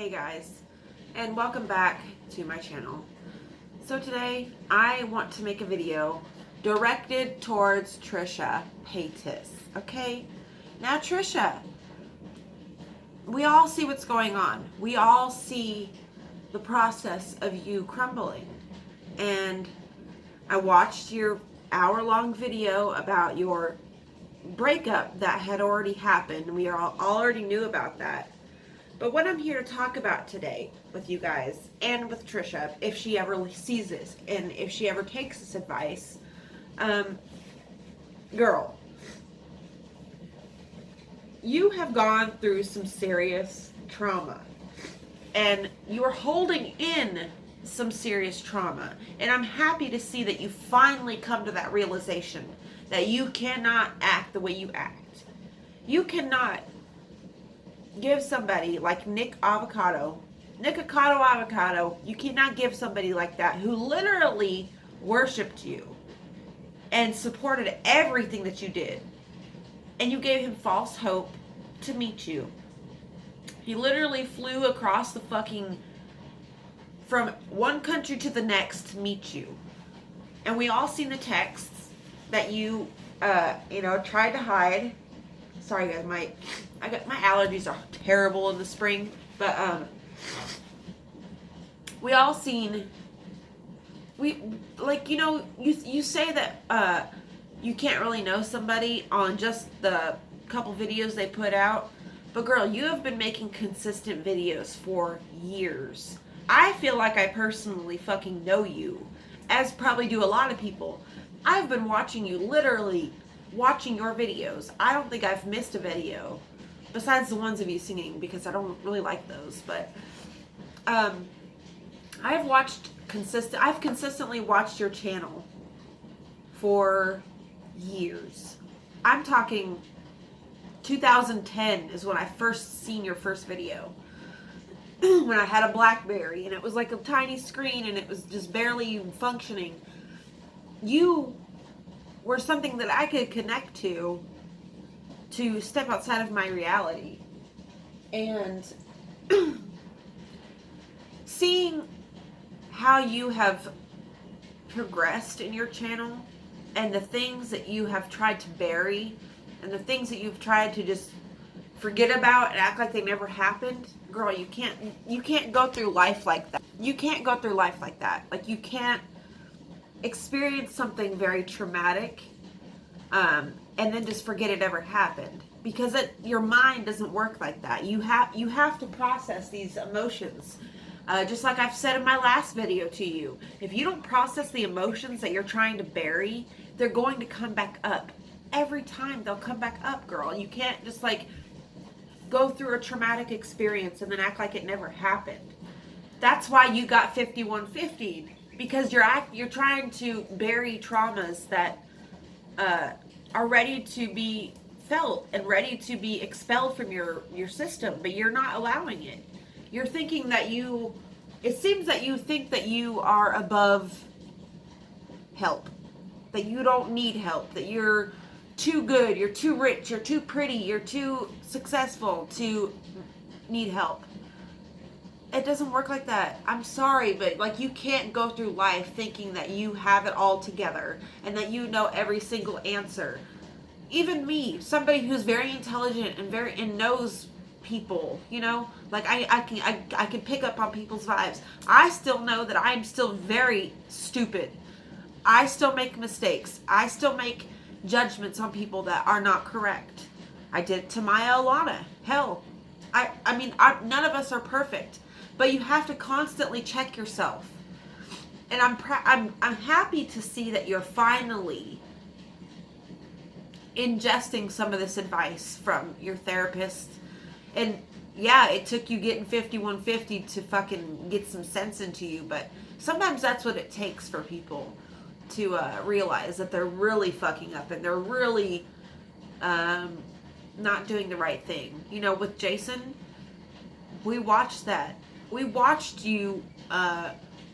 Hey guys, and welcome back to my channel. So today I want to make a video directed towards Trisha Paytas. Okay, now Trisha, we all see what's going on. We all see the process of you crumbling. And I watched your hour-long video about your breakup that had already happened. We all already knew about that. But what I'm here to talk about today with you guys and with Trisha, if she ever sees this and if she ever takes this advice, girl, you have gone through some serious trauma and you're holding in some serious trauma. And I'm happy to see that you finally come to that realization that you cannot act the way you act. You cannot give somebody like Nick Avocado, you cannot give somebody like that who literally worshipped you and supported everything that you did. And you gave him false hope to meet you. He literally flew across the from one country to the next to meet you. And we all seen the texts that you, tried to hide. Sorry guys, my allergies are terrible in the spring, but we all seen, you say that you can't really know somebody on just the couple videos they put out, but girl, you have been making consistent videos for years. I feel like I personally fucking know you, as probably do a lot of people. I've been watching you, literally watching your videos. I don't think I've missed a video besides the ones of you singing, because I don't really like those, but I've consistently watched your channel for years. I'm talking 2010 is when I first seen your first video. When I had a BlackBerry and it was like a tiny screen and it was just barely functioning. You were something that I could connect to step outside of my reality. And seeing how you have progressed in your channel and the things that you have tried to bury and the things that you've tried to just forget about and act like they never happened, girl, you can't go through life like that. You can't go through life like that. Like, you can't experience something very traumatic and then just forget it ever happened, because your mind doesn't work like that. You have to process these emotions, just like I've said in my last video to you. If you don't process the emotions that you're trying to bury, they're going to come back up. Every time they'll come back up, girl. You can't just go through a traumatic experience and then act like it never happened. That's why you got 5150, because you're trying to bury traumas that are ready to be felt and ready to be expelled from your system, but you're not allowing it. You're thinking that it seems that you think that you are above help, that you don't need help, that you're too good, you're too rich, you're too pretty, you're too successful to need help. It doesn't work like that. I'm sorry, but you can't go through life thinking that you have it all together and that you know every single answer. Even me, somebody who's very intelligent and knows people, I can pick up on people's vibes. I still know that I'm still very stupid. I still make mistakes. I still make judgments on people that are not correct. I did it to Maya Alana. Hell, none of us are perfect, but you have to constantly check yourself. And I'm happy to see that you're finally ingesting some of this advice from your therapist. And yeah, it took you getting 5150 to fucking get some sense into you, but sometimes that's what it takes for people to realize that they're really fucking up and they're really not doing the right thing. With Jason, we watched that. We watched you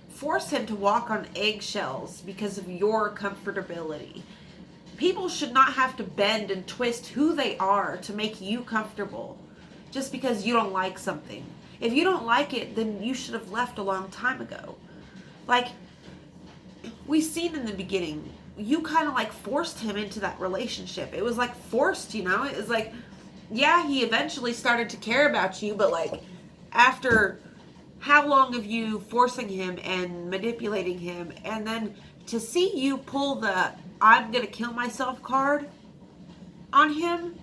force him to walk on eggshells because of your comfortability. People should not have to bend and twist who they are to make you comfortable just because you don't like something. If you don't like it, then you should have left a long time ago. Like, we seen in the beginning, you kind of like forced him into that relationship. It was like forced, you know? It was like, yeah, he eventually started to care about you, but like, after how long of you forcing him and manipulating him, and then to see you pull the I'm gonna kill myself card on him,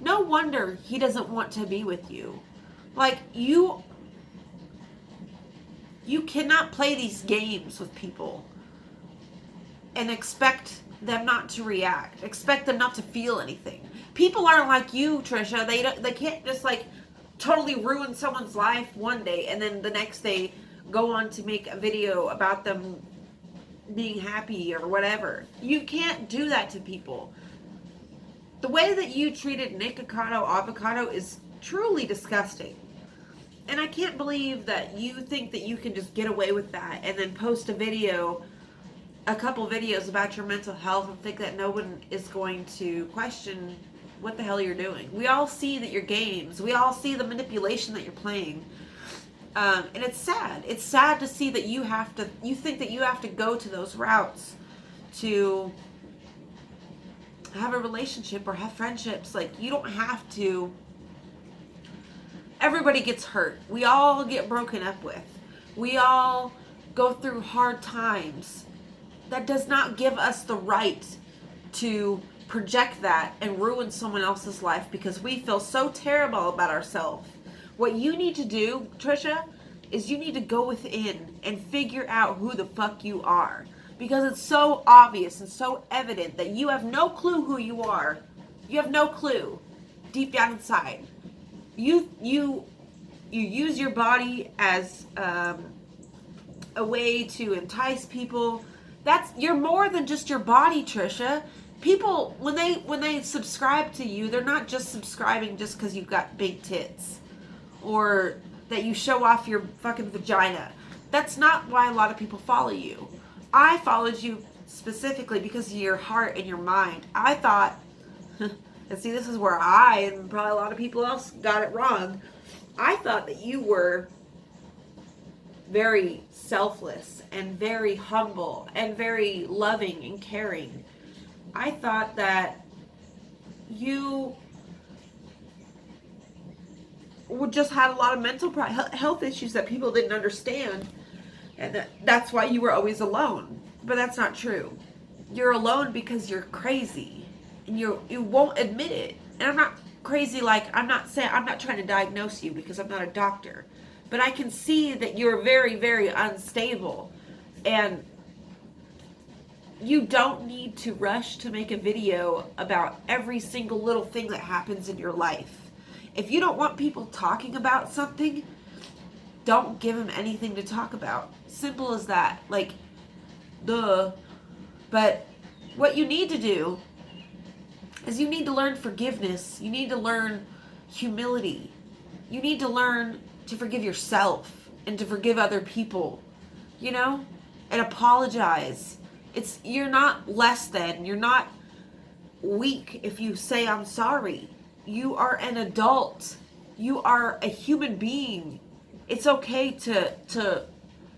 no wonder he doesn't want to be with you. Like, you cannot play these games with people and expect them not to react, expect them not to feel anything. People aren't like you, Trisha. They can't just like totally ruin someone's life one day and then the next day go on to make a video about them being happy or whatever. You can't do that to people. The way that you treated Nick Avocado is truly disgusting. And I can't believe that you think that you can just get away with that and then post a couple videos about your mental health and think that no one is going to question what the hell you're doing. We all see that you're games. We all see the manipulation that you're playing. And it's sad. It's sad to see that you think that you have to go to those routes to have a relationship or have friendships. Like, you don't have to. Everybody gets hurt. We all get broken up with. We all go through hard times. That does not give us the right to project that and ruin someone else's life because we feel so terrible about ourselves. What you need to do, Trisha, is you need to go within and figure out who the fuck you are. Because it's so obvious and so evident that you have no clue who you are. You have no clue deep down inside. You use your body as a way to entice people. You're more than just your body, Trisha. People, when they subscribe to you, they're not just subscribing just because you've got big tits or that you show off your fucking vagina. That's not why a lot of people follow you. I followed you specifically because of your heart and your mind. I thought, and see, this is where I and probably a lot of people else got it wrong. I thought that you were very selfless and very humble and very loving and caring. I thought that you just had a lot of mental health issues that people didn't understand, and that's why you were always alone. But that's not true. You're alone because you're crazy, and you won't admit it. And I'm not crazy, like, I'm not trying to diagnose you because I'm not a doctor, but I can see that you're very, very unstable, and you don't need to rush to make a video about every single little thing that happens in your life. If you don't want people talking about something, don't give them anything to talk about. Simple as that. Like, duh. But what you need to do is you need to learn forgiveness. You need to learn humility. You need to learn to forgive yourself and to forgive other people, you know, and apologize. You're not less than, you're not weak if you say I'm sorry. You are an adult. You are a human being. It's okay to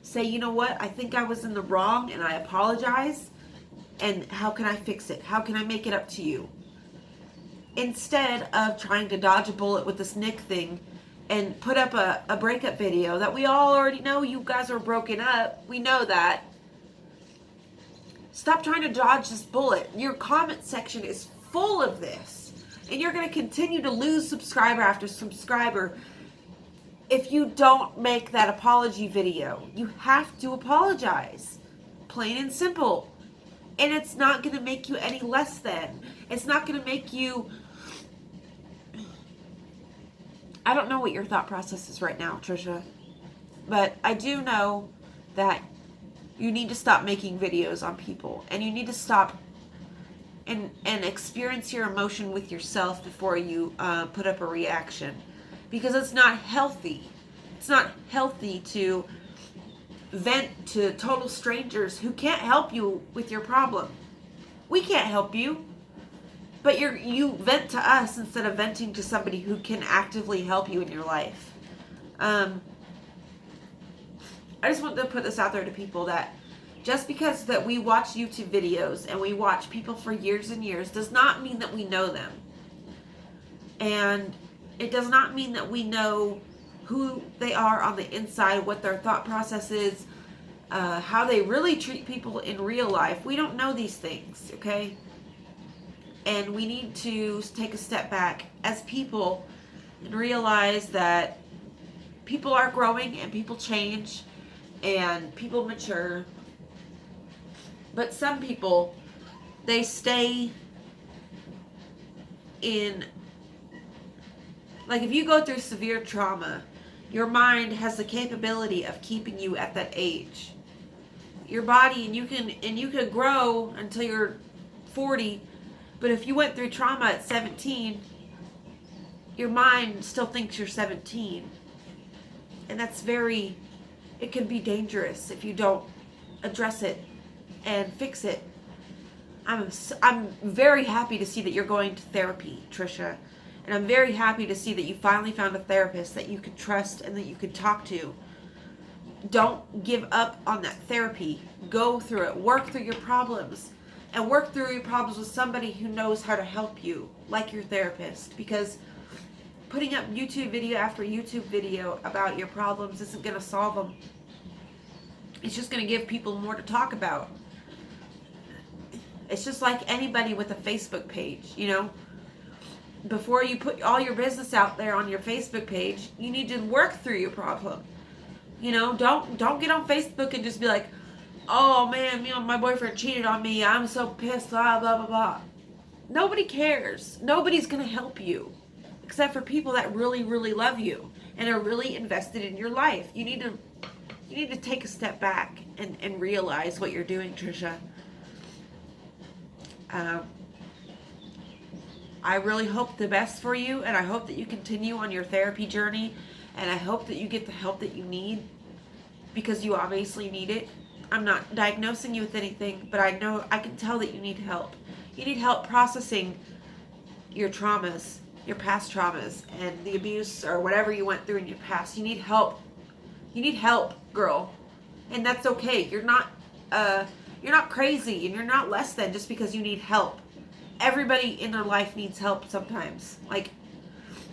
say, you know what, I think I was in the wrong and I apologize, and how can I fix it? How can I make it up to you? Instead of trying to dodge a bullet with this Nick thing and put up a breakup video that we all already know you guys are broken up. We know that. Stop trying to dodge this bullet. Your comment section is full of this. And you're going to continue to lose subscriber after subscriber if you don't make that apology video. You have to apologize. Plain and simple. And it's not going to make you any less than. It's not going to make you... I don't know what your thought process is right now, Trisha. But I do know that you need to stop making videos on people. And you need to stop and experience your emotion with yourself before you put up a reaction. Because it's not healthy. It's not healthy to vent to total strangers who can't help you with your problem. We can't help you. But you vent to us instead of venting to somebody who can actively help you in your life. I just want to put this out there to people that just because that we watch YouTube videos and we watch people for years and years does not mean that we know them. And it does not mean that we know who they are on the inside, what their thought process is, how they really treat people in real life. We don't know these things, okay? And we need to take a step back as people and realize that people are growing and people change and people mature. But some people, they stay in, like if you go through severe trauma, your mind has the capability of keeping you at that age. Your body, and you can grow until you're 40, but if you went through trauma at 17, your mind still thinks you're 17. And that's it can be dangerous if you don't address it and fix it. I'm very happy to see that you're going to therapy, Trisha. And I'm very happy to see that you finally found a therapist that you could trust and that you could talk to. Don't give up on that therapy. Go through it. Work through your problems. And work through your problems with somebody who knows how to help you, like your therapist. Because putting up YouTube video after YouTube video about your problems isn't going to solve them. It's just going to give people more to talk about. It's just like anybody with a Facebook page, you know. Before you put all your business out there on your Facebook page, you need to work through your problem. You know, don't get on Facebook and just be like, oh man, you know, my boyfriend cheated on me. I'm so pissed, blah, blah, blah, blah. Nobody cares. Nobody's going to help you except for people that really, really love you and are really invested in your life. You need to take a step back and realize what you're doing, Trisha. I really hope the best for you, and I hope that you continue on your therapy journey, and I hope that you get the help that you need, because you obviously need it. I'm not diagnosing you with anything, but I can tell that you need help. You need help processing your traumas, your past traumas, and the abuse or whatever you went through in your past. You need help. You need help, girl. And that's okay. You're not crazy, and you're not less than just because you need help. Everybody in their life needs help sometimes. Like,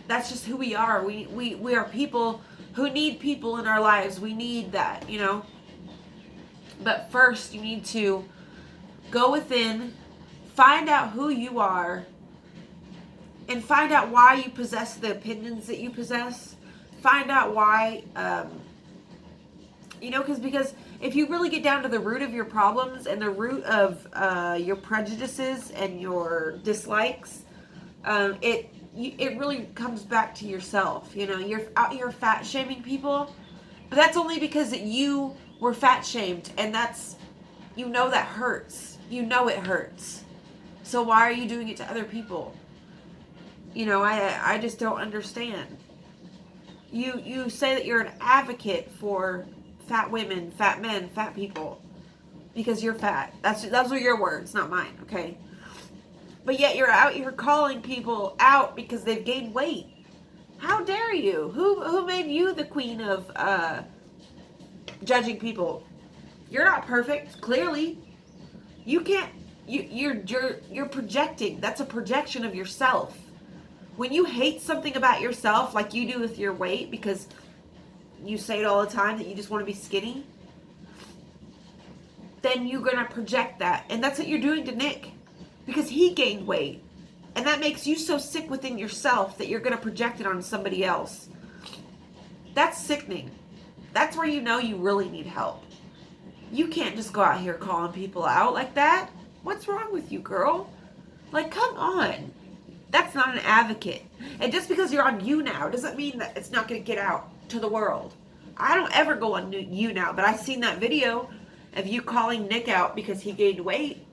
that's just who we are. We are people who need people in our lives. We need that, you know. But first, you need to go within, find out who you are, and find out why you possess the opinions that you possess. Find out why, you know, because if you really get down to the root of your problems and the root of your prejudices and your dislikes, it really comes back to yourself. You know, you're out here fat shaming people, but that's only because you were fat shamed, and that's, you know, that hurts. You know it hurts. So why are you doing it to other people? You know, I just don't understand. You say that you're an advocate for fat women, fat men, fat people, because you're fat. Those are your words, not mine, okay? But yet you're out here calling people out because they've gained weight. How dare you? Who made you the queen of judging people? You're not perfect, clearly. You can't. You're projecting. That's a projection of yourself. When you hate something about yourself, like you do with your weight, because you say it all the time that you just want to be skinny, then you're going to project that. And that's what you're doing to Nick, because he gained weight. And that makes you so sick within yourself that you're going to project it on somebody else. That's sickening. That's where you know you really need help. You can't just go out here calling people out like that. What's wrong with you, girl? Like, come on. That's not an advocate. And just because you're on You Now doesn't mean that it's not going to get out to the world. I don't ever go on You Now, but I seen that video of you calling Nick out because he gained weight.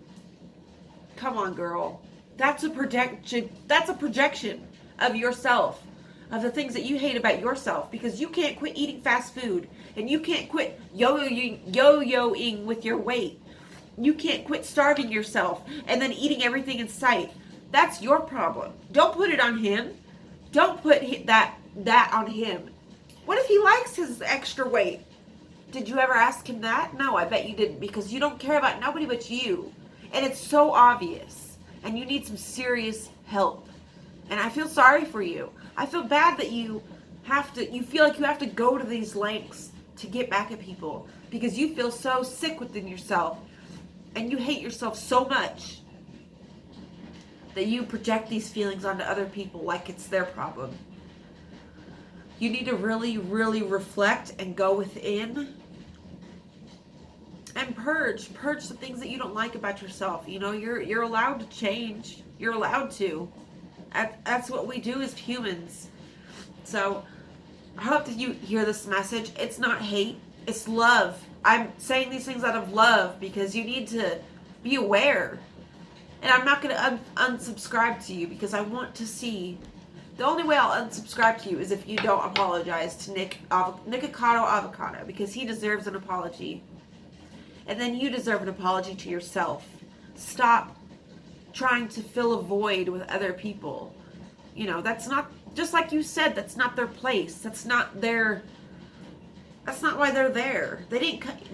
Come on, girl. That's a projection. That's a projection of yourself, of the things that you hate about yourself, because you can't quit eating fast food, and you can't quit yo-yoing with your weight. You can't quit starving yourself and then eating everything in sight. That's your problem. Don't put it on him. Don't put that on him. What if he likes his extra weight? Did you ever ask him that? No, I bet you didn't, because you don't care about nobody but you. And it's so obvious. And you need some serious help. And I feel sorry for you. I feel bad that you feel like you have to go to these lengths to get back at people, because you feel so sick within yourself and you hate yourself so much that you project these feelings onto other people like it's their problem. You need to really, really reflect and go within and purge the things that you don't like about yourself. You know, you're allowed to change. You're allowed to. That's what we do as humans. So I hope that you hear this message. It's not hate, it's love. I'm saying these things out of love because you need to be aware. And I'm not going to unsubscribe to you, because I want to see. The only way I'll unsubscribe to you is if you don't apologize to Nikocado Avocado, because he deserves an apology. And then you deserve an apology to yourself. Stop trying to fill a void with other people. You know, that's not, just like you said, that's not their place. That's not why they're there.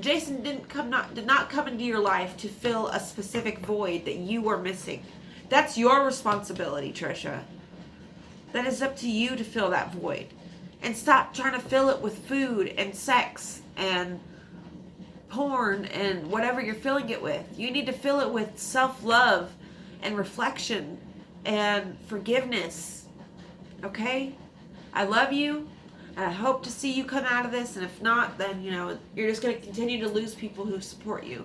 Jason did not come into your life to fill a specific void that you were missing. That's your responsibility, Trisha. That is up to you to fill that void. And stop trying to fill it with food and sex and porn and whatever you're filling it with. You need to fill it with self-love and reflection and forgiveness. Okay? I love you. And I hope to see you come out of this. And if not, then, you know, you're just going to continue to lose people who support you,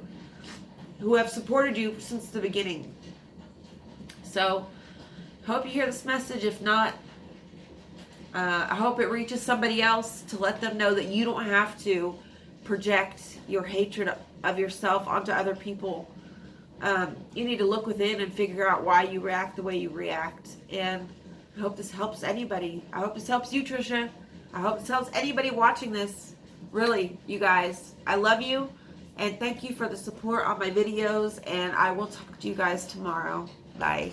who have supported you since the beginning. So, hope you hear this message. If not, I hope it reaches somebody else to let them know that you don't have to project your hatred of yourself onto other people. You need to look within and figure out why you react the way you react. And I hope this helps anybody. I hope this helps you, Trisha. I hope this helps anybody watching this. Really, you guys. I love you. And thank you for the support on my videos. And I will talk to you guys tomorrow. Bye.